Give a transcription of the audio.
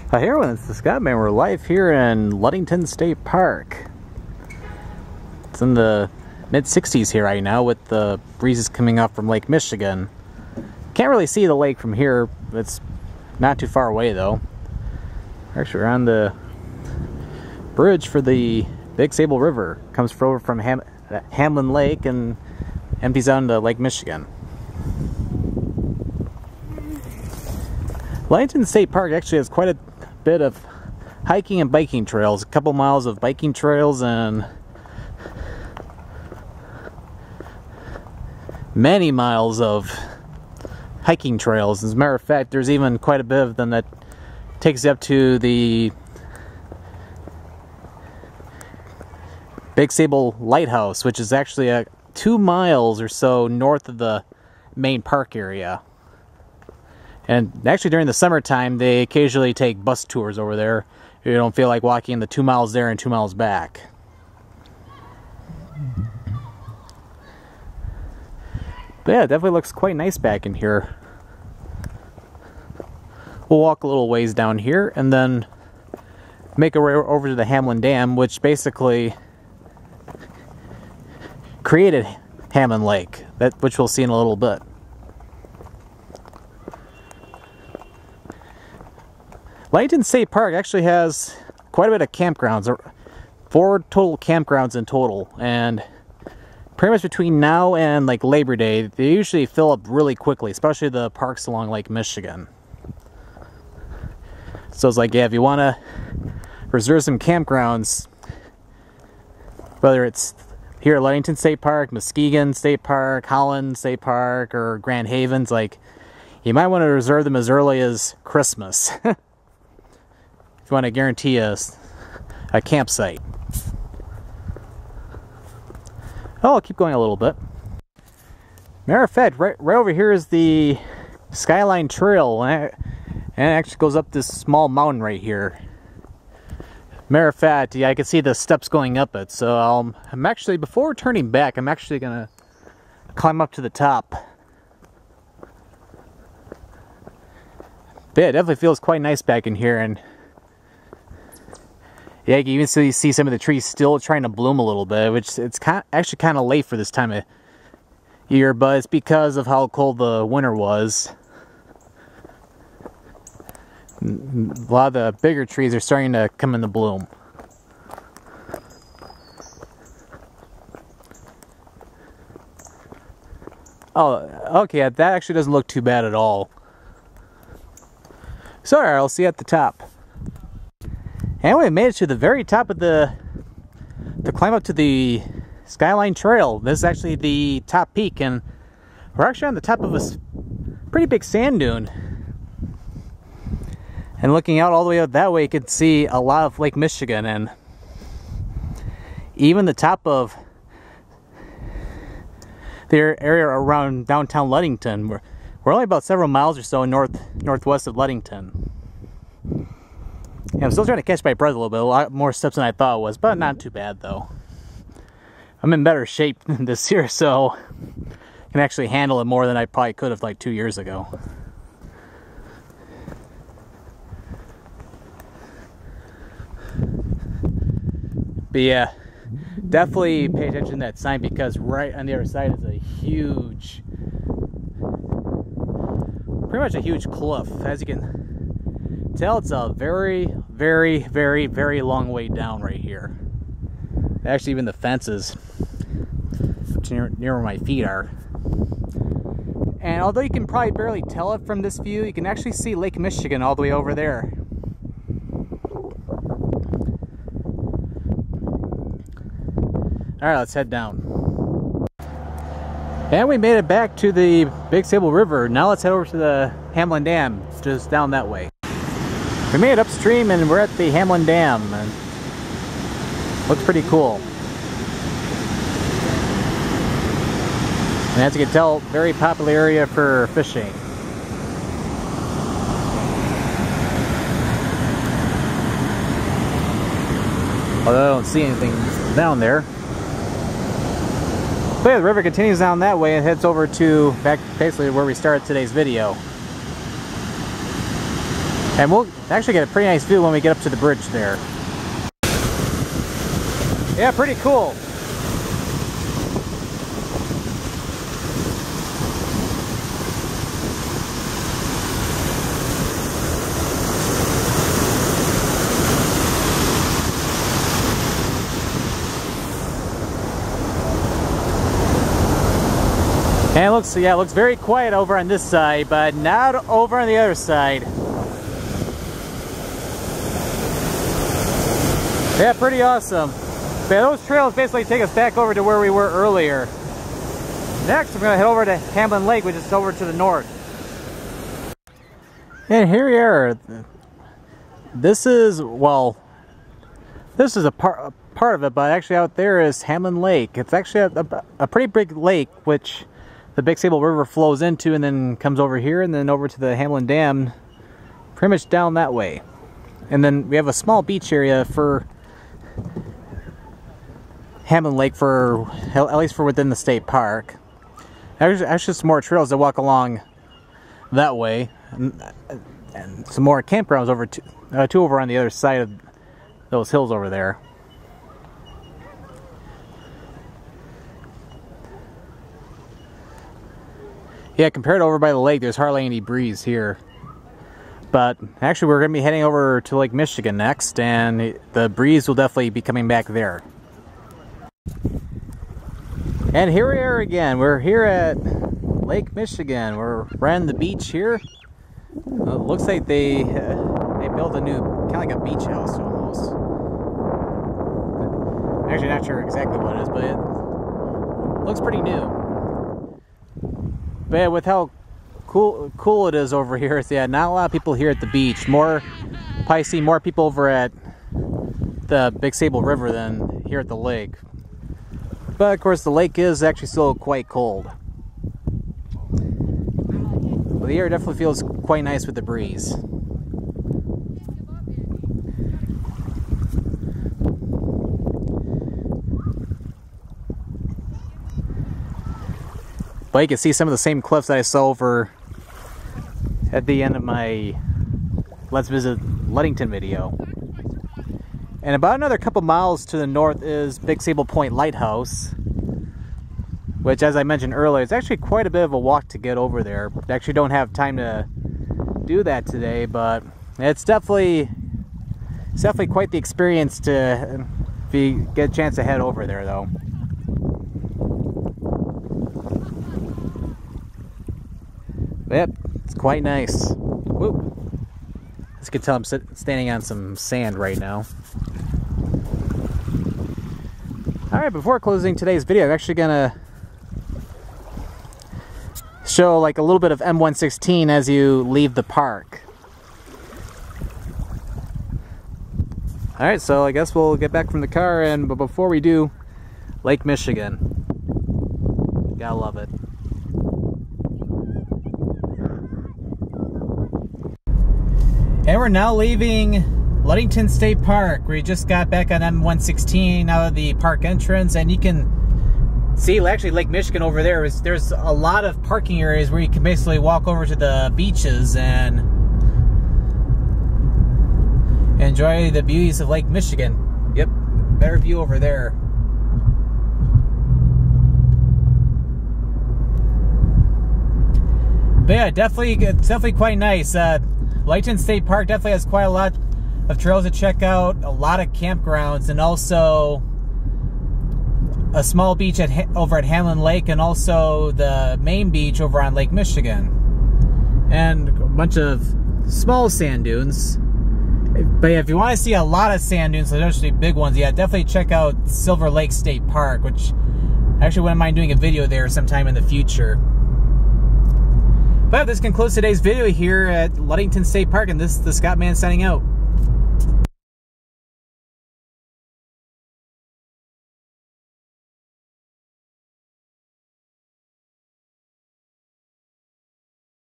Hi everyone, it's the Scott Man. We're live here in Ludington State Park. It's in the mid-60s here right now with the breezes coming up from Lake Michigan. Can't really see the lake from here. It's not too far away though. Actually, we're on the bridge for the Big Sable River. Comes over from Hamlin Lake and empties out into Lake Michigan. Ludington State Park actually has quite a bit of hiking and biking trails. A couple miles of biking trails and many miles of hiking trails. As a matter of fact, there's even quite a bit of them that takes you up to the Big Sable Lighthouse, which is actually 2 miles or so north of the main park area. And actually during the summertime, they occasionally take bus tours over there if you don't feel like walking the 2 miles there and 2 miles back. But yeah, it definitely looks quite nice back in here. We'll walk a little ways down here and then make our way over to the Hamlin Dam, which basically created Hamlin Lake, which we'll see in a little bit. Ludington State Park actually has quite a bit of campgrounds, 4 total campgrounds in total, and pretty much between now and like Labor Day, they usually fill up really quickly, especially the parks along Lake Michigan. So it's like, yeah, if you want to reserve some campgrounds, whether it's here at Ludington State Park, Muskegon State Park, Holland State Park, or Grand Havens, like, you might want to reserve them as early as Christmas. If you want to guarantee a campsite. Oh, I'll keep going a little bit. Matter of fact, right over here is the Skyline Trail, and it actually goes up this small mountain right here. Matter of fact, yeah, I can see the steps going up it, so I'm actually, before turning back, I'm actually gonna climb up to the top. But yeah, it definitely feels quite nice back in here, and yeah, you can even see some of the trees still trying to bloom a little bit, which it's actually kind of late for this time of year, but it's because of how cold the winter was. A lot of the bigger trees are starting to come into bloom. Oh, okay, that actually doesn't look too bad at all. So, alright, I'll see you at the top. And we made it to the very top of to climb up to the Skyline Trail. This is actually the top peak, and we're actually on the top of a pretty big sand dune. And looking out all the way out that way, you can see a lot of Lake Michigan, and even the top of the area around downtown Ludington. We're only about several miles or so northwest of Ludington. Yeah, I'm still trying to catch my breath a little bit. A lot more steps than I thought it was, but not too bad though. I'm in better shape this year, so I can actually handle it more than I probably could have like 2 years ago. But yeah, definitely pay attention to that sign, because right on the other side is a huge, pretty much a huge cliff. As you can tell, it's a very, very, very, very long way down right here. Actually, even the fences near where my feet are. And although you can probably barely tell it from this view, you can actually see Lake Michigan all the way over there. Alright, let's head down. And we made it back to the Big Sable River. Now let's head over to the Hamlin Dam, just down that way. We made it upstream and we're at the Hamlin Dam, and looks pretty cool. And as you can tell, very popular area for fishing. Although I don't see anything down there. But yeah, the river continues down that way and heads over to back basically where we started today's video. And we'll actually get a pretty nice view when we get up to the bridge there. Yeah, pretty cool. And it looks very quiet over on this side, but not over on the other side. Yeah, pretty awesome. But those trails basically take us back over to where we were earlier. Next, we're going to head over to Hamlin Lake, which is over to the north. And here we are. This is a part of it, but actually out there is Hamlin Lake. It's actually a pretty big lake, which the Big Sable River flows into and then comes over here and then over to the Hamlin Dam, pretty much down that way. And then we have a small beach area for Hamlin Lake, for at least for within the state park. There's actually some more trails that walk along that way, and some more campgrounds over two over on the other side of those hills over there. Yeah, compared to over by the lake, there's hardly any breeze here. But actually, we're going to be heading over to Lake Michigan next, and the breeze will definitely be coming back there. And here we are again. We're here at Lake Michigan. We're right on the beach here. It looks like they built a new, kind of like a beach house almost. I'm actually not sure exactly what it is, but it looks pretty new. But yeah, with how cool it is over here, so yeah, not a lot of people here at the beach. Probably see more people over at the Big Sable River than here at the lake. But of course, the lake is actually still quite cold. But the air definitely feels quite nice with the breeze. But you can see some of the same cliffs that I saw over at the end of my Let's Visit Ludington video. And about another couple miles to the north is Big Sable Point Lighthouse, which, as I mentioned earlier, is actually quite a bit of a walk to get over there. I actually don't have time to do that today, but it's definitely quite the experience to get a chance to head over there, though. Yep, it's quite nice. Whoop. As you can tell, I'm standing on some sand right now. Alright, before closing today's video, I'm actually going to show like a little bit of M116 as you leave the park. Alright, so I guess we'll get back from the car, but before we do, Lake Michigan. Gotta love it. And we're now leaving Ludington State Park. We just got back on M116 out of the park entrance, and you can see actually Lake Michigan over there. There's a lot of parking areas where you can basically walk over to the beaches and enjoy the beauties of Lake Michigan. Yep, better view over there. But yeah, it's definitely quite nice. Ludington State Park definitely has quite a lot of trails to check out, a lot of campgrounds, and also a small beach over at Hamlin Lake, and also the main beach over on Lake Michigan. And a bunch of small sand dunes. But yeah, if you want to see a lot of sand dunes, especially big ones, yeah, definitely check out Silver Lake State Park, which I actually wouldn't mind doing a video there sometime in the future. But this concludes today's video here at Ludington State Park, and this is the Scott Man signing out.